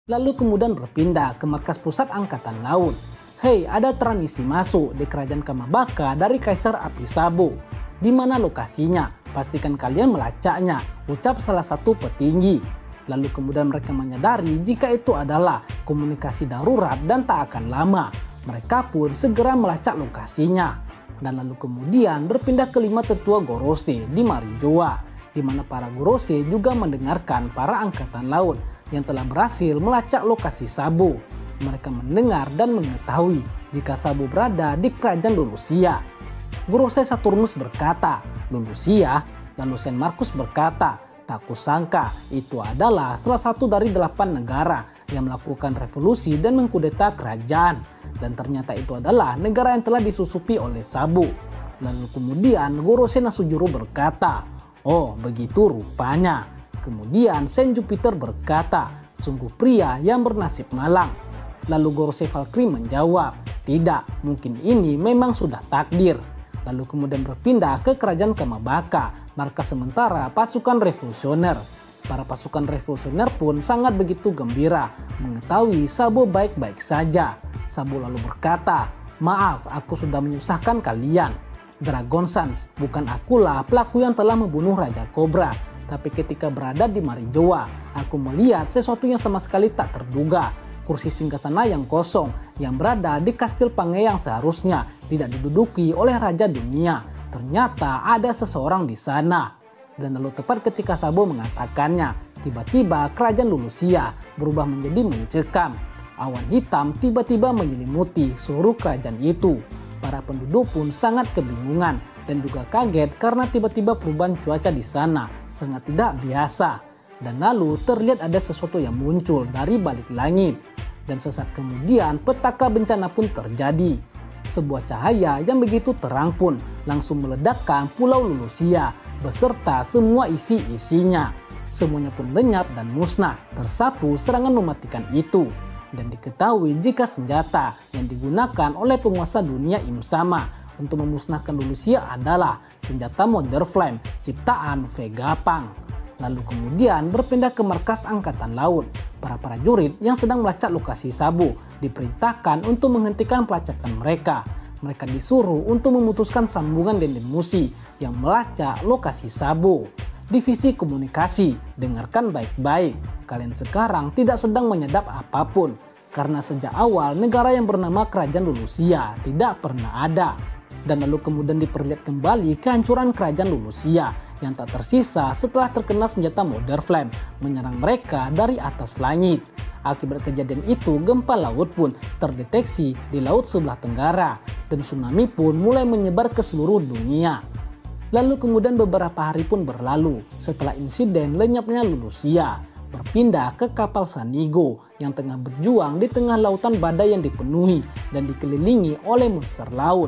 lalu kemudian berpindah ke markas pusat angkatan laut. Hei, ada transmisi masuk di kerajaan Kamabaka dari Kaisar Api Sabo. Di mana lokasinya? Pastikan kalian melacaknya, ucap salah satu petinggi. Lalu kemudian mereka menyadari jika itu adalah komunikasi darurat dan tak akan lama. Mereka pun segera melacak lokasinya. Dan lalu kemudian berpindah ke 5 tetua Gorose di Marijoa, di mana para Gorose juga mendengarkan para angkatan laut yang telah berhasil melacak lokasi Sabo. Mereka mendengar dan mengetahui jika Sabo berada di kerajaan Lulusia. Gorose Saturnus berkata, Lulusia? Lalu Saint Marcus berkata, tak kusangka itu adalah salah satu dari 8 negara yang melakukan revolusi dan mengkudeta kerajaan. Dan ternyata itu adalah negara yang telah disusupi oleh Sabo. Lalu kemudian Gorose Nasujuru berkata, oh begitu rupanya. Kemudian Saint Jupiter berkata, sungguh pria yang bernasib malang. Lalu Gorose Valkyrie menjawab, tidak, mungkin ini memang sudah takdir. Lalu kemudian berpindah ke kerajaan Kamabaka, markas sementara pasukan revolusioner. Para pasukan revolusioner pun sangat begitu gembira mengetahui Sabo baik-baik saja. Sabo lalu berkata, maaf aku sudah menyusahkan kalian. Dragon Sons, bukan akulah pelaku yang telah membunuh Raja Cobra. Tapi ketika berada di Marijoa, aku melihat sesuatu yang sama sekali tak terduga. Kursi singgasana yang kosong yang berada di Kastil Pange yang seharusnya tidak diduduki oleh Raja Dunia. Ternyata ada seseorang di sana. Dan lalu tepat ketika Sabo mengatakannya, tiba-tiba kerajaan Lulusia berubah menjadi mencekam. Awan hitam tiba-tiba menyelimuti seluruh kerajaan itu. Para penduduk pun sangat kebingungan dan juga kaget karena tiba-tiba perubahan cuaca di sana sangat tidak biasa. Dan lalu terlihat ada sesuatu yang muncul dari balik langit. Dan sesaat kemudian petaka bencana pun terjadi. Sebuah cahaya yang begitu terang pun langsung meledakkan Pulau Lulusia beserta semua isi-isinya. Semuanya pun lenyap dan musnah tersapu serangan mematikan itu. Dan diketahui jika senjata yang digunakan oleh penguasa dunia Imsama untuk memusnahkan Lulusia adalah senjata Mother Flame ciptaan Vegapunk. Lalu kemudian berpindah ke markas angkatan laut. Para prajurit yang sedang melacak lokasi Sabo diperintahkan untuk menghentikan pelacakan mereka. Mereka disuruh untuk memutuskan sambungan dendam musi yang melacak lokasi Sabo. Divisi komunikasi, dengarkan baik-baik. Kalian sekarang tidak sedang menyadap apapun. Karena sejak awal negara yang bernama Kerajaan Lulusia tidak pernah ada. Dan lalu kemudian diperlihat kembali kehancuran Kerajaan Lulusia yang tak tersisa setelah terkena senjata Mother Flame menyerang mereka dari atas langit. Akibat kejadian itu, gempa laut pun terdeteksi di laut sebelah tenggara dan tsunami pun mulai menyebar ke seluruh dunia. Lalu kemudian beberapa hari pun berlalu setelah insiden lenyapnya Lulusia. Berpindah ke kapal Sanigo yang tengah berjuang di tengah lautan badai yang dipenuhi dan dikelilingi oleh monster laut.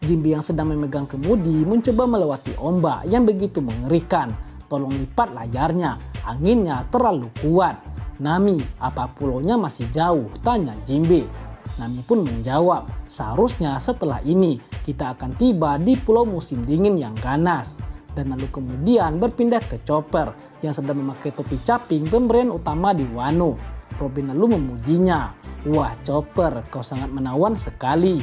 Jimbe yang sedang memegang kemudi mencoba melewati ombak yang begitu mengerikan. Tolong lipat layarnya, anginnya terlalu kuat. Nami, apa pulaunya masih jauh? Tanya Jimbe. Nami pun menjawab, seharusnya setelah ini kita akan tiba di pulau musim dingin yang ganas. Dan lalu kemudian berpindah ke Chopper yang sedang memakai topi caping pemberian utama di Wano. Robin lalu memujinya, wah Chopper, kau sangat menawan sekali.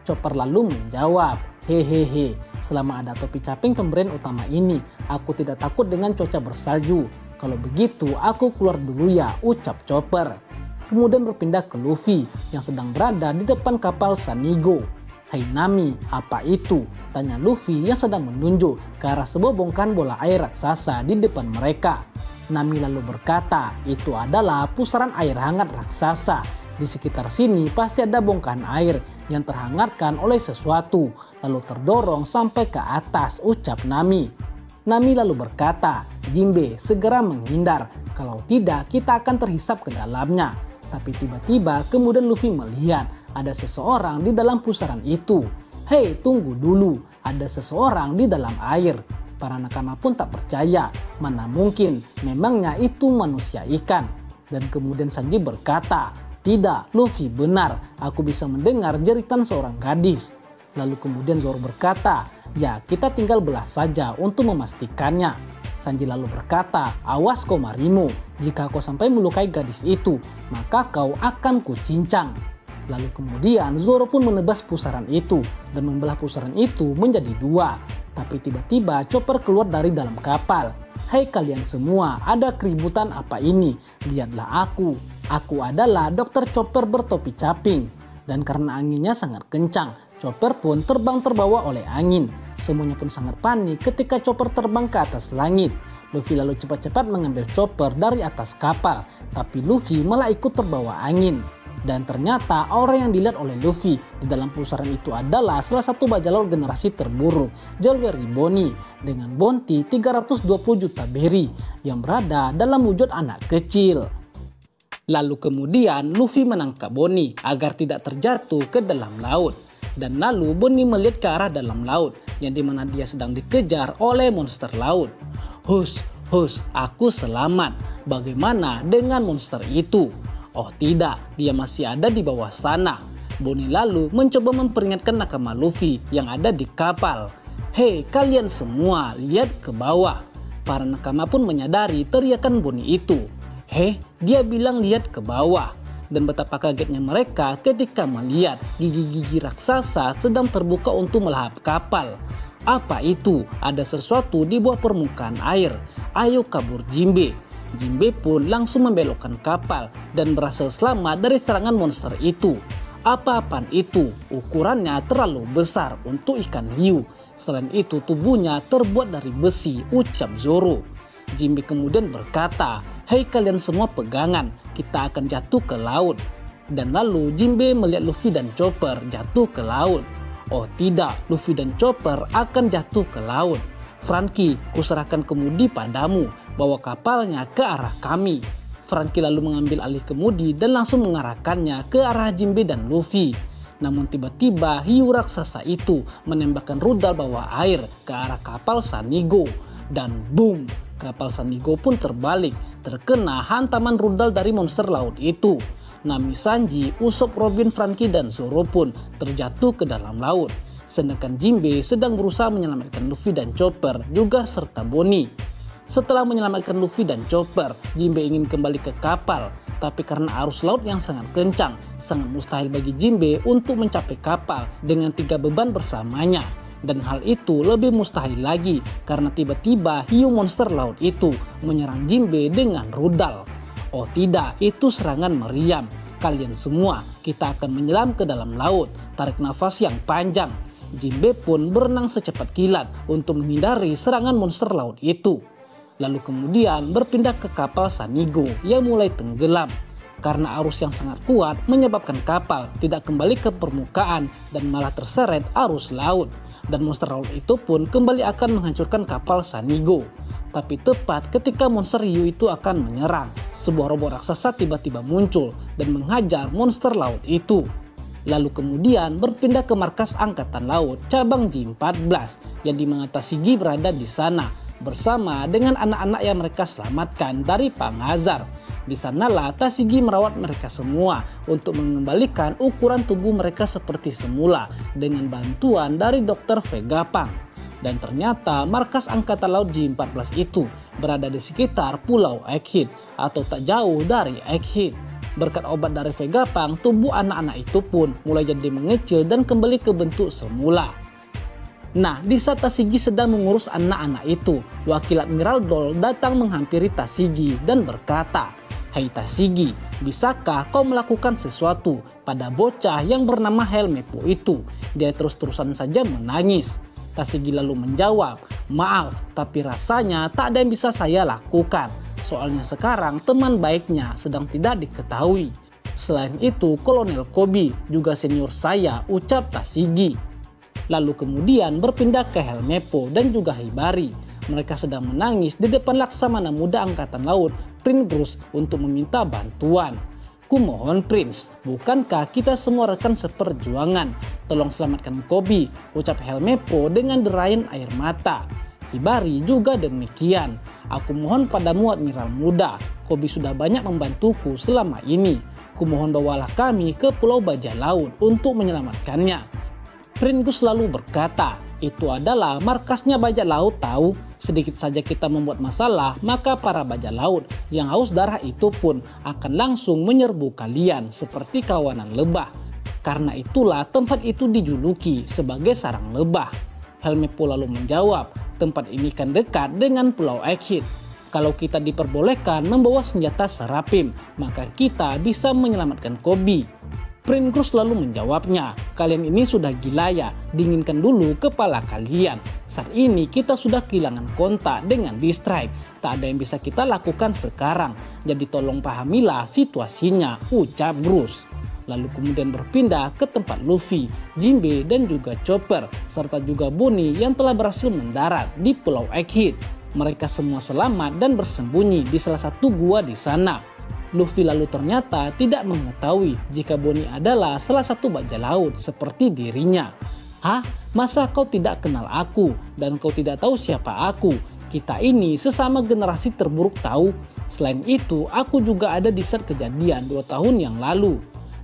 Chopper lalu menjawab, hehehe, selama ada topi caping pemberian utama ini, aku tidak takut dengan cuaca bersalju. Kalau begitu aku keluar dulu ya, ucap Chopper. Kemudian berpindah ke Luffy yang sedang berada di depan kapal Sanigo. Hai Nami, apa itu? Tanya Luffy yang sedang menunjuk ke arah sebuah bongkahan bola air raksasa di depan mereka. Nami lalu berkata, itu adalah pusaran air hangat raksasa. Di sekitar sini pasti ada bongkahan air yang terhangatkan oleh sesuatu lalu terdorong sampai ke atas, ucap Nami. Nami lalu berkata, Jimbe segera menghindar, kalau tidak kita akan terhisap ke dalamnya. Tapi tiba-tiba kemudian Luffy melihat ada seseorang di dalam pusaran itu. Hei, tunggu dulu, ada seseorang di dalam air. Para nakama pun tak percaya, mana mungkin, memangnya itu manusia ikan. Dan kemudian Sanji berkata, tidak, Luffy benar, aku bisa mendengar jeritan seorang gadis. Lalu kemudian Zoro berkata, ya kita tinggal belah saja untuk memastikannya. Sanji lalu berkata, "Awas kau Marimo, jika kau sampai melukai gadis itu, maka kau akan kucincang." Lalu kemudian Zoro pun menebas pusaran itu dan membelah pusaran itu menjadi dua. Tapi tiba-tiba Chopper keluar dari dalam kapal. "Hei kalian semua, ada keributan apa ini? Lihatlah aku. Aku adalah Dr. Chopper bertopi caping." Dan karena anginnya sangat kencang, Chopper pun terbang terbawa oleh angin. Semuanya pun sangat panik ketika Chopper terbang ke atas langit. Luffy lalu cepat-cepat mengambil Chopper dari atas kapal, tapi Luffy malah ikut terbawa angin. Dan ternyata orang yang dilihat oleh Luffy di dalam pusaran itu adalah salah satu bajak laut generasi terburuk, Jewelry Bonnie, dengan bounty 320 juta berry yang berada dalam wujud anak kecil. Lalu kemudian Luffy menangkap Bonnie agar tidak terjatuh ke dalam laut. Dan lalu Bonnie melihat ke arah dalam laut yang dimana dia sedang dikejar oleh monster laut. Hush, aku selamat. Bagaimana dengan monster itu? Oh tidak, dia masih ada di bawah sana. Bonnie lalu mencoba memperingatkan nakama Luffy yang ada di kapal. Hei kalian semua, lihat ke bawah. Para nakama pun menyadari teriakan Bonnie itu. Hei, dia bilang lihat ke bawah. Dan betapa kagetnya mereka ketika melihat gigi-gigi raksasa sedang terbuka untuk melahap kapal. Apa itu? Ada sesuatu di bawah permukaan air. Ayo kabur Jinbe. Jinbe pun langsung membelokkan kapal dan berhasil selamat dari serangan monster itu. Apa-apaan itu? Ukurannya terlalu besar untuk ikan hiu. Selain itu tubuhnya terbuat dari besi, ucap Zoro. Jinbe kemudian berkata, "Hei kalian semua pegangan, kita akan jatuh ke laut." Dan lalu Jinbe melihat Luffy dan Chopper jatuh ke laut. Oh tidak, Luffy dan Chopper akan jatuh ke laut. "Franky, kuserahkan kemudi padamu, bawa kapalnya ke arah kami." Franky lalu mengambil alih kemudi dan langsung mengarahkannya ke arah Jinbe dan Luffy. Namun tiba-tiba hiu raksasa itu menembakkan rudal bawah air ke arah kapal Sanigo. Dan boom, kapal Sanigo pun terbalik, terkena hantaman rudal dari monster laut itu. Nami Sanji, Usopp, Robin, Franky, dan Zoro pun terjatuh ke dalam laut. Sedangkan Jinbe sedang berusaha menyelamatkan Luffy dan Chopper juga serta Bonnie. Setelah menyelamatkan Luffy dan Chopper, Jinbe ingin kembali ke kapal. Tapi karena arus laut yang sangat kencang, sangat mustahil bagi Jinbe untuk mencapai kapal dengan 3 beban bersamanya. Dan hal itu lebih mustahil lagi karena tiba-tiba hiu monster laut itu menyerang Jinbe dengan rudal. Oh tidak, itu serangan meriam. Kalian semua, kita akan menyelam ke dalam laut. Tarik nafas yang panjang. Jinbe pun berenang secepat kilat untuk menghindari serangan monster laut itu. Lalu kemudian berpindah ke kapal Sanigo yang mulai tenggelam. Karena arus yang sangat kuat menyebabkan kapal tidak kembali ke permukaan dan malah terseret arus laut. Dan monster laut itu pun kembali akan menghancurkan kapal Sanigo. Tapi tepat ketika monster hiu itu akan menyerang, sebuah robot raksasa tiba-tiba muncul dan menghajar monster laut itu. Lalu kemudian berpindah ke markas Angkatan Laut cabang J14 yang dimana Tashigi berada di sana bersama dengan anak-anak yang mereka selamatkan dari Pangazar. Di sanalah Tashigi merawat mereka semua untuk mengembalikan ukuran tubuh mereka seperti semula dengan bantuan dari Dr. Vegapunk. Dan ternyata markas Angkatan Laut J14 itu berada di sekitar Pulau Egghead atau tak jauh dari Egghead. Berkat obat dari Vegapunk, tubuh anak-anak itu pun mulai jadi mengecil dan kembali ke bentuk semula. Nah, di saat Tashigi sedang mengurus anak-anak itu, wakil Admiral Doll datang menghampiri Tashigi dan berkata, "Hei Tashigi, bisakah kau melakukan sesuatu pada bocah yang bernama Helmeppo itu? Dia terus-terusan saja menangis." Tashigi lalu menjawab, "Maaf, tapi rasanya tak ada yang bisa saya lakukan. Soalnya sekarang teman baiknya sedang tidak diketahui. Selain itu, Kolonel Koby juga senior saya," ucap Tashigi. Lalu kemudian berpindah ke Helmeppo dan juga Hibari. Mereka sedang menangis di depan Laksamana Muda Angkatan Laut, Prince Bruce, untuk meminta bantuan. "Kumohon Prince, bukankah kita semua rekan seperjuangan? Tolong selamatkan Koby," ucap Helmeppo dengan derayan air mata. Hibari juga demikian. "Aku mohon padamu Admiral Muda, Koby sudah banyak membantuku selama ini. Kumohon bawalah kami ke Pulau Bajak Laut untuk menyelamatkannya." Prince lalu berkata, "Itu adalah markasnya bajak laut tahu. Sedikit saja kita membuat masalah, maka para bajak laut yang haus darah itu pun akan langsung menyerbu kalian seperti kawanan lebah. Karena itulah tempat itu dijuluki sebagai sarang lebah. Helmeppo lalu menjawab, tempat ini kan dekat dengan Pulau Egghead. Kalau kita diperbolehkan membawa senjata serapim, maka kita bisa menyelamatkan Koby. Pringles lalu menjawabnya, kalian ini sudah gila ya, dinginkan dulu kepala kalian. Saat ini kita sudah kehilangan kontak dengan Distrike, tak ada yang bisa kita lakukan sekarang. Jadi tolong pahamilah situasinya, ucap Bruce. Lalu kemudian berpindah ke tempat Luffy, Jinbe dan juga Chopper, serta juga Bonnie yang telah berhasil mendarat di Pulau Egghead. Mereka semua selamat dan bersembunyi di salah satu gua di sana. Luffy lalu ternyata tidak mengetahui jika Bonnie adalah salah satu bajak laut seperti dirinya. Hah? Masa kau tidak kenal aku dan kau tidak tahu siapa aku? Kita ini sesama generasi terburuk tahu. Selain itu, aku juga ada di saat kejadian 2 tahun yang lalu.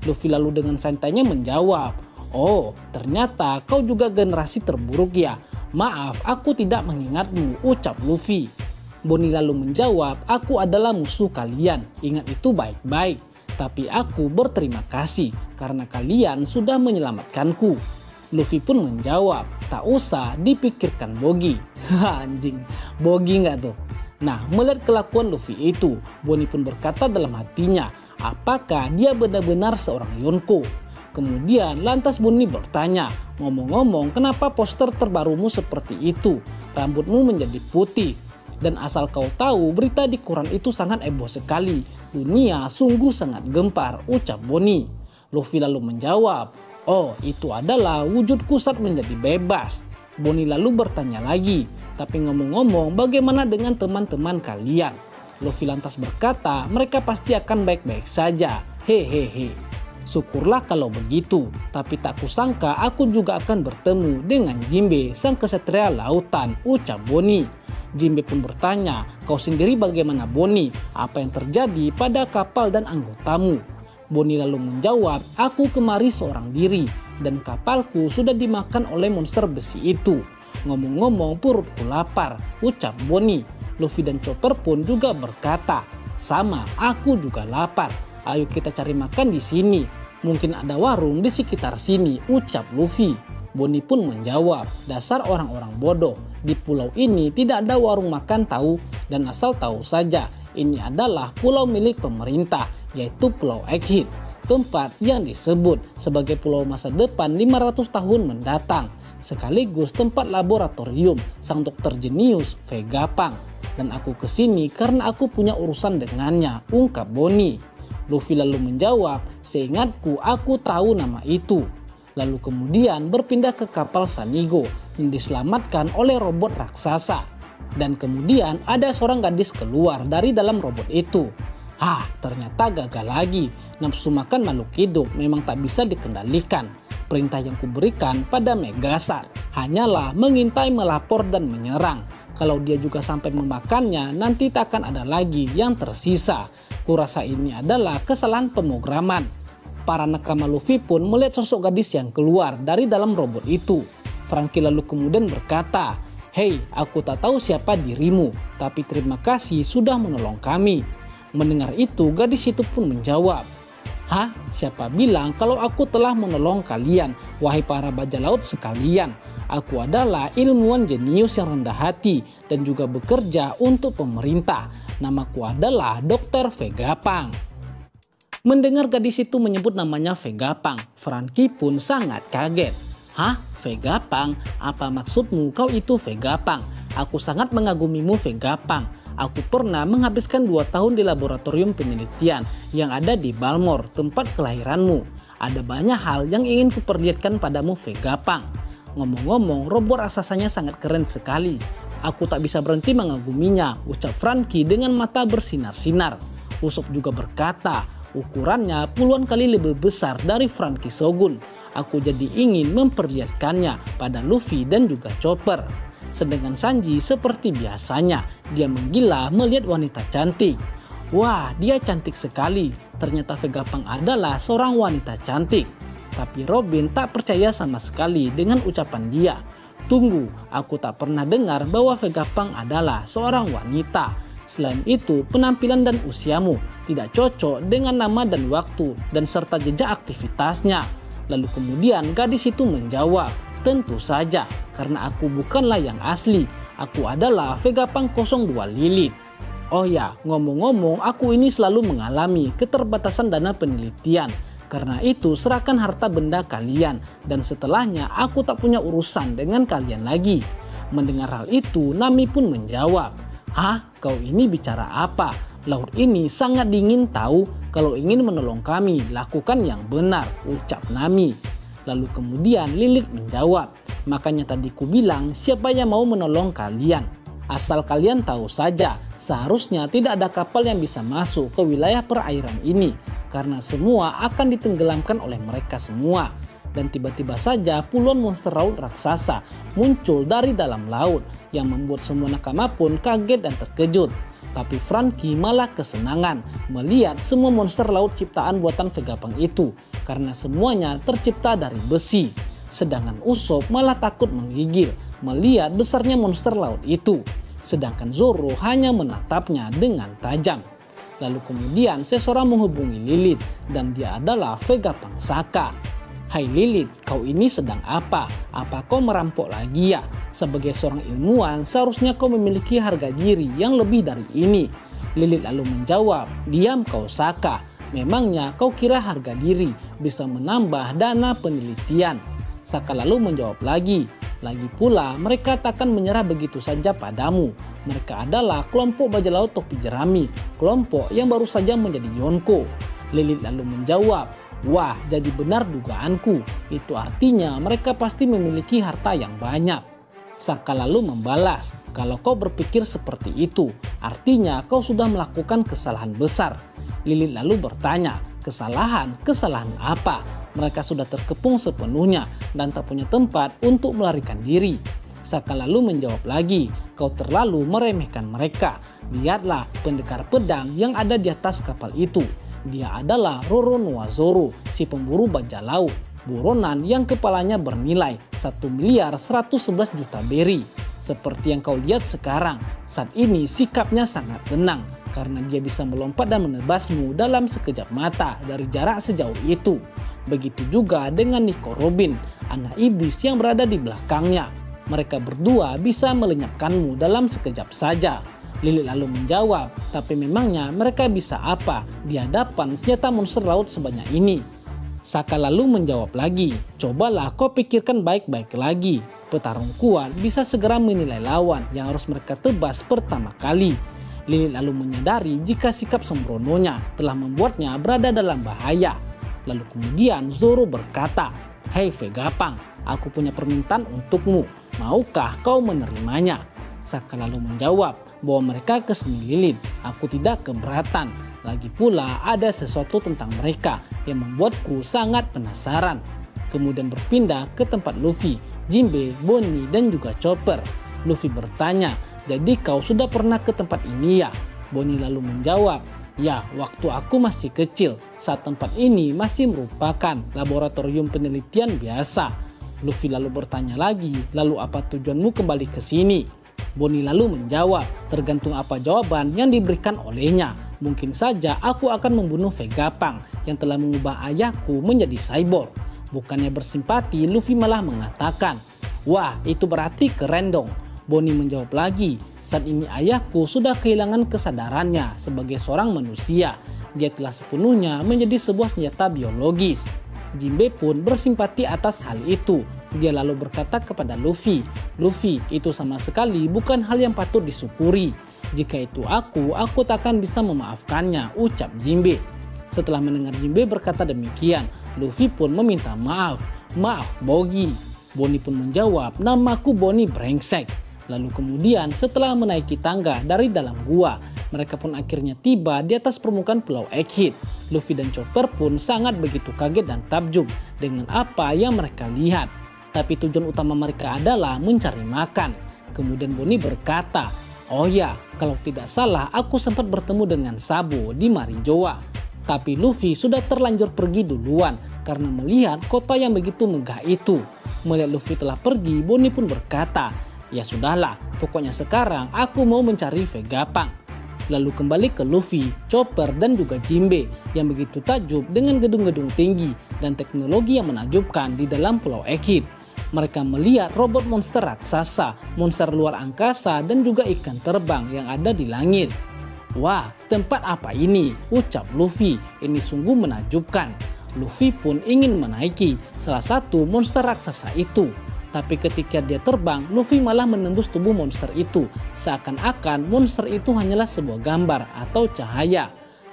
Luffy lalu dengan santainya menjawab, oh ternyata kau juga generasi terburuk ya. Maaf, aku tidak mengingatmu, ucap Luffy. Bonnie lalu menjawab, aku adalah musuh kalian, ingat itu baik-baik. Tapi aku berterima kasih karena kalian sudah menyelamatkanku. Luffy pun menjawab, tak usah dipikirkan Boggy. Anjing, Boggy nggak tuh? Nah, melihat kelakuan Luffy itu, Bonnie pun berkata dalam hatinya, apakah dia benar-benar seorang Yonko? Kemudian lantas Bonnie bertanya, ngomong-ngomong kenapa poster terbarumu seperti itu? Rambutmu menjadi putih. Dan asal kau tahu, berita di koran itu sangat heboh sekali. Dunia sungguh sangat gempar, ucap Bonnie. Luffy lalu menjawab, oh itu adalah wujudku saat menjadi bebas. Bonnie lalu bertanya lagi, tapi ngomong-ngomong bagaimana dengan teman-teman kalian? Luffy lantas berkata, mereka pasti akan baik-baik saja. Hehehe. Syukurlah kalau begitu, tapi tak kusangka aku juga akan bertemu dengan Jinbe, sang kesatria lautan, ucap Bonnie. Jinbe pun bertanya, kau sendiri bagaimana Bonnie? Apa yang terjadi pada kapal dan anggotamu? Bonnie lalu menjawab, aku kemari seorang diri dan kapalku sudah dimakan oleh monster besi itu. Ngomong-ngomong perutku lapar, ucap Bonnie. Luffy dan Chopper pun juga berkata, sama, aku juga lapar. Ayo kita cari makan di sini. Mungkin ada warung di sekitar sini, ucap Luffy. Bonnie pun menjawab, dasar orang-orang bodoh. Di pulau ini tidak ada warung makan tahu, dan asal tahu saja, ini adalah pulau milik pemerintah, yaitu Pulau Egghead. Tempat yang disebut sebagai pulau masa depan 500 tahun mendatang. Sekaligus tempat laboratorium sang dokter jenius Vegapunk. Dan aku kesini karena aku punya urusan dengannya, ungkap Bonnie. Luffy lalu menjawab, seingatku aku tahu nama itu. Lalu kemudian berpindah ke kapal Sanigo yang diselamatkan oleh robot raksasa. Dan kemudian ada seorang gadis keluar dari dalam robot itu. Ternyata gagal lagi. Nafsu makan makhluk hidup memang tak bisa dikendalikan. Perintah yang kuberikan pada Megasar hanyalah mengintai, melapor dan menyerang. Kalau dia juga sampai memakannya, nanti tak akan ada lagi yang tersisa. Kurasa ini adalah kesalahan pemrograman. Para nakama Luffy pun melihat sosok gadis yang keluar dari dalam robot itu. Franky lalu kemudian berkata, hei, aku tak tahu siapa dirimu, tapi terima kasih sudah menolong kami. Mendengar itu, gadis itu pun menjawab, hah? Siapa bilang kalau aku telah menolong kalian, wahai para bajak laut sekalian? Aku adalah ilmuwan jenius yang rendah hati dan juga bekerja untuk pemerintah. Namaku adalah Dr. Vegapunk. Mendengar gadis itu menyebut namanya Vegapunk, Franky pun sangat kaget. Hah? Vegapunk? Apa maksudmu kau itu Vegapunk? Aku sangat mengagumimu Vegapunk. Aku pernah menghabiskan 2 tahun di laboratorium penelitian yang ada di Balmor, tempat kelahiranmu. Ada banyak hal yang ingin kuperlihatkan padamu Vegapunk. Ngomong-ngomong, robot raksasanya sangat keren sekali. Aku tak bisa berhenti mengaguminya, ucap Franky dengan mata bersinar-sinar. Usopp juga berkata, ukurannya puluhan kali lebih besar dari Franky Shogun. Aku jadi ingin memperlihatkannya pada Luffy dan juga Chopper. Sedangkan Sanji seperti biasanya, dia menggila melihat wanita cantik. Wah, dia cantik sekali. Ternyata Vegapunk adalah seorang wanita cantik. Tapi Robin tak percaya sama sekali dengan ucapan dia. Tunggu, aku tak pernah dengar bahwa Vegapunk adalah seorang wanita. Selain itu, penampilan dan usiamu tidak cocok dengan nama dan waktu dan serta jejak aktivitasnya. Lalu kemudian gadis itu menjawab, tentu saja, karena aku bukanlah yang asli. Aku adalah Vegapunk 02 Lilith. Oh ya, ngomong-ngomong, aku ini selalu mengalami keterbatasan dana penelitian. Karena itu, serahkan harta benda kalian, dan setelahnya aku tak punya urusan dengan kalian lagi. Mendengar hal itu, Nami pun menjawab, "Hah, kau ini bicara apa? Laut ini sangat dingin tahu. Kalau ingin menolong kami, lakukan yang benar," ucap Nami. Lalu kemudian Lilith menjawab, "Makanya tadi ku bilang siapa yang mau menolong kalian. Asal kalian tahu saja, seharusnya tidak ada kapal yang bisa masuk ke wilayah perairan ini. Karena semua akan ditenggelamkan oleh mereka semua." Dan tiba-tiba saja puluhan monster laut raksasa muncul dari dalam laut yang membuat semua nakama pun kaget dan terkejut. Tapi Franky malah kesenangan melihat semua monster laut ciptaan buatan Vegapunk itu karena semuanya tercipta dari besi. Sedangkan Usopp malah takut menggigil melihat besarnya monster laut itu. Sedangkan Zoro hanya menatapnya dengan tajam. Lalu kemudian seseorang menghubungi Lilith dan dia adalah Vegapunk Sokka. "Hai Lilith, kau ini sedang apa? Apa kau merampok lagi ya? Sebagai seorang ilmuwan, seharusnya kau memiliki harga diri yang lebih dari ini." Lilith lalu menjawab, "Diam kau Sokka. Memangnya kau kira harga diri bisa menambah dana penelitian?" Sokka lalu menjawab lagi pula mereka takkan menyerah begitu saja padamu. Mereka adalah kelompok bajak laut topi jerami, kelompok yang baru saja menjadi Yonko. Lilith lalu menjawab, "Wah, jadi benar dugaanku. Itu artinya mereka pasti memiliki harta yang banyak." Sokka lalu membalas, "Kalau kau berpikir seperti itu, artinya kau sudah melakukan kesalahan besar." Lilith lalu bertanya, "Kesalahan? Kesalahan apa? Mereka sudah terkepung sepenuhnya dan tak punya tempat untuk melarikan diri." Sokka lalu menjawab lagi, "Kau terlalu meremehkan mereka. Lihatlah pendekar pedang yang ada di atas kapal itu. Dia adalah Roronoa-Zoro, si pemburu bajak laut. Buronan yang kepalanya bernilai 1.111 juta beri. Seperti yang kau lihat sekarang, saat ini sikapnya sangat tenang karena dia bisa melompat dan menebasmu dalam sekejap mata dari jarak sejauh itu. Begitu juga dengan Nico Robin, anak iblis yang berada di belakangnya. Mereka berdua bisa melenyapkanmu dalam sekejap saja." Lilith lalu menjawab, "Tapi memangnya mereka bisa apa di hadapan senjata monster laut sebanyak ini?" Sokka lalu menjawab lagi, "Cobalah kau pikirkan baik-baik lagi. Petarung kuat bisa segera menilai lawan yang harus mereka tebas pertama kali." Lilith lalu menyadari jika sikap sembrononya telah membuatnya berada dalam bahaya. Lalu kemudian Zoro berkata, "Hei Vegapunk, aku punya permintaan untukmu. Maukah kau menerimanya?" Sokka lalu menjawab, bahwa mereka ke sini Lilith, aku tidak keberatan. Lagi pula ada sesuatu tentang mereka yang membuatku sangat penasaran. Kemudian berpindah ke tempat Luffy, Jinbe, Bonnie, dan juga Chopper. Luffy bertanya, "Jadi kau sudah pernah ke tempat ini ya?" Bonnie lalu menjawab, "Ya, waktu aku masih kecil, saat tempat ini masih merupakan laboratorium penelitian biasa." Luffy lalu bertanya lagi, "Lalu apa tujuanmu kembali ke sini?" Bonnie lalu menjawab, "Tergantung apa jawaban yang diberikan olehnya. Mungkin saja aku akan membunuh Vegapunk yang telah mengubah ayahku menjadi cyborg." Bukannya bersimpati, Luffy malah mengatakan, "Wah, itu berarti keren dong." Bonnie menjawab lagi, "Saat ini ayahku sudah kehilangan kesadarannya sebagai seorang manusia. Dia telah sepenuhnya menjadi sebuah senjata biologis." Jinbe pun bersimpati atas hal itu. Dia lalu berkata kepada Luffy, "Luffy, itu sama sekali bukan hal yang patut disyukuri. Jika itu aku takkan bisa memaafkannya," ucap Jinbe. Setelah mendengar Jinbe berkata demikian, Luffy pun meminta maaf. "Maaf Boggy." Bonnie pun menjawab, "Namaku Bonnie brengsek." Lalu kemudian setelah menaiki tangga dari dalam gua, mereka pun akhirnya tiba di atas permukaan Pulau Egghead. Luffy dan Chopper pun sangat begitu kaget dan takjub dengan apa yang mereka lihat. Tapi tujuan utama mereka adalah mencari makan. Kemudian Bonnie berkata, "Oh ya, kalau tidak salah aku sempat bertemu dengan Sabo di Marijoa." Tapi Luffy sudah terlanjur pergi duluan karena melihat kota yang begitu megah itu. Melihat Luffy telah pergi, Bonnie pun berkata, "Ya sudahlah, pokoknya sekarang aku mau mencari Vegapunk." Lalu kembali ke Luffy, Chopper, dan juga Jinbe yang begitu takjub dengan gedung-gedung tinggi dan teknologi yang menakjubkan di dalam Pulau Egghead. Mereka melihat robot monster raksasa, monster luar angkasa, dan juga ikan terbang yang ada di langit. "Wah, tempat apa ini?" ucap Luffy. "Ini sungguh menakjubkan." Luffy pun ingin menaiki salah satu monster raksasa itu. Tapi ketika dia terbang, Luffy malah menembus tubuh monster itu. Seakan-akan monster itu hanyalah sebuah gambar atau cahaya.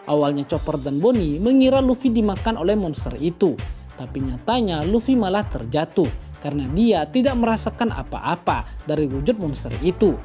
Awalnya Chopper dan Bonnie mengira Luffy dimakan oleh monster itu. Tapi nyatanya Luffy malah terjatuh karena dia tidak merasakan apa-apa dari wujud monster itu.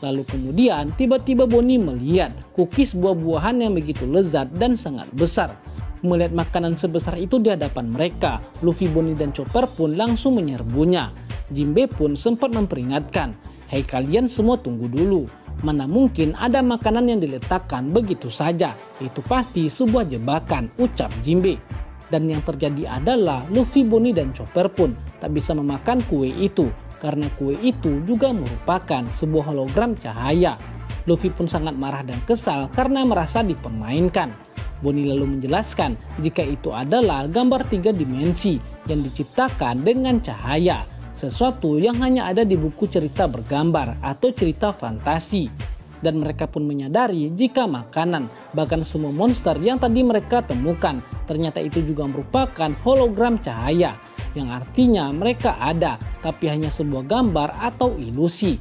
Lalu kemudian tiba-tiba Bonnie melihat cookies buah-buahan yang begitu lezat dan sangat besar. Melihat makanan sebesar itu di hadapan mereka, Luffy, Bonnie, dan Chopper pun langsung menyerbunya. Jinbe pun sempat memperingatkan, "Hei kalian semua, tunggu dulu. Mana mungkin ada makanan yang diletakkan begitu saja. Itu pasti sebuah jebakan," ucap Jinbe. Dan yang terjadi adalah Luffy, Bonnie, dan Chopper pun tak bisa memakan kue itu karena kue itu juga merupakan sebuah hologram cahaya. Luffy pun sangat marah dan kesal karena merasa dipermainkan. Bonnie lalu menjelaskan jika itu adalah gambar 3 dimensi yang diciptakan dengan cahaya, sesuatu yang hanya ada di buku cerita bergambar atau cerita fantasi. Dan mereka pun menyadari jika makanan, bahkan semua monster yang tadi mereka temukan, ternyata itu juga merupakan hologram cahaya, yang artinya mereka ada tapi hanya sebuah gambar atau ilusi.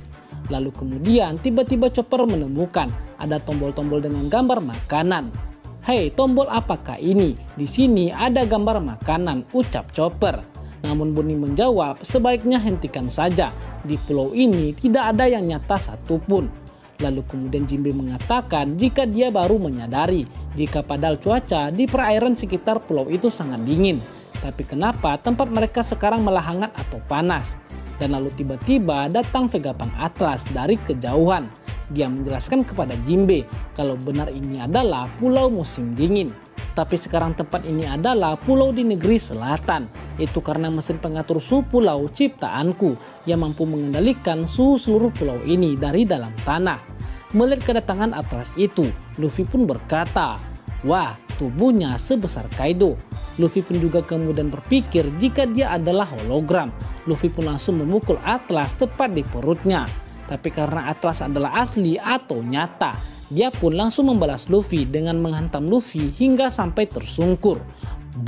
Lalu kemudian tiba-tiba Chopper menemukan ada tombol-tombol dengan gambar makanan. "Hei, tombol apakah ini? Di sini ada gambar makanan," ucap Chopper. Namun Bonnie menjawab, "Sebaiknya hentikan saja. Di pulau ini tidak ada yang nyata satupun." Lalu kemudian Jinbe mengatakan jika dia baru menyadari jika padahal cuaca di perairan sekitar pulau itu sangat dingin. Tapi kenapa tempat mereka sekarang malah hangat atau panas? Dan lalu tiba-tiba datang Vegapunk Atlas dari kejauhan. Dia menjelaskan kepada Jinbe kalau benar ini adalah pulau musim dingin. Tapi sekarang tempat ini adalah pulau di negeri selatan. Itu karena mesin pengatur suhu pulau ciptaanku yang mampu mengendalikan suhu seluruh pulau ini dari dalam tanah. Melihat kedatangan Atlas itu, Luffy pun berkata, "Wah, tubuhnya sebesar Kaido." Luffy pun juga kemudian berpikir jika dia adalah hologram. Luffy pun langsung memukul Atlas tepat di perutnya. Tapi karena Atlas adalah asli atau nyata, dia pun langsung membalas Luffy dengan menghantam Luffy hingga sampai tersungkur.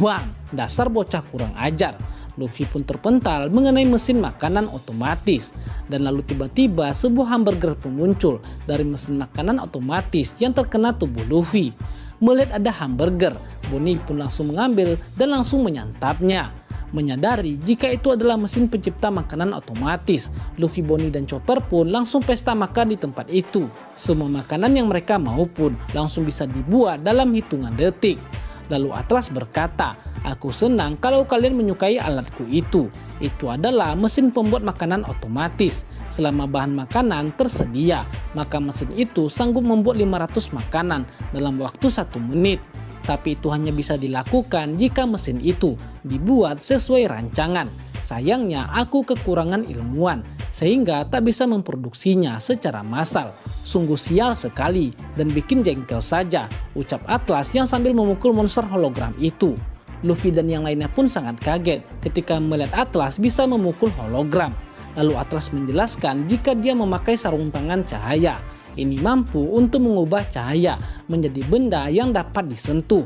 Bang! Dasar bocah kurang ajar. Luffy pun terpental mengenai mesin makanan otomatis. Dan lalu tiba-tiba sebuah hamburger pun muncul dari mesin makanan otomatis yang terkena tubuh Luffy. Melihat ada hamburger, Bonnie pun langsung mengambil dan langsung menyantapnya. Menyadari jika itu adalah mesin pencipta makanan otomatis, Luffy, Bonnie, dan Chopper pun langsung pesta makan di tempat itu. Semua makanan yang mereka mau pun langsung bisa dibuat dalam hitungan detik. Lalu Atlas berkata, "Aku senang kalau kalian menyukai alatku itu. Itu adalah mesin pembuat makanan otomatis. Selama bahan makanan tersedia, maka mesin itu sanggup membuat 500 makanan dalam waktu 1 menit. Tapi itu hanya bisa dilakukan jika mesin itu dibuat sesuai rancangan. Sayangnya aku kekurangan ilmuwan sehingga tak bisa memproduksinya secara massal. Sungguh sial sekali dan bikin jengkel saja," ucap Atlas yang sambil memukul monster hologram itu. Luffy dan yang lainnya pun sangat kaget ketika melihat Atlas bisa memukul hologram. Lalu Atlas menjelaskan jika dia memakai sarung tangan cahaya. Ini mampu untuk mengubah cahaya menjadi benda yang dapat disentuh.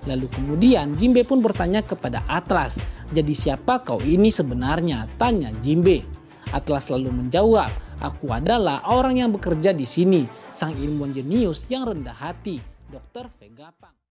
Lalu kemudian Jinbe pun bertanya kepada Atlas, "Jadi siapa kau ini sebenarnya?" tanya Jinbe. Atlas lalu menjawab, "Aku adalah orang yang bekerja di sini, sang ilmuwan jenius yang rendah hati, Dr. Vegapunk."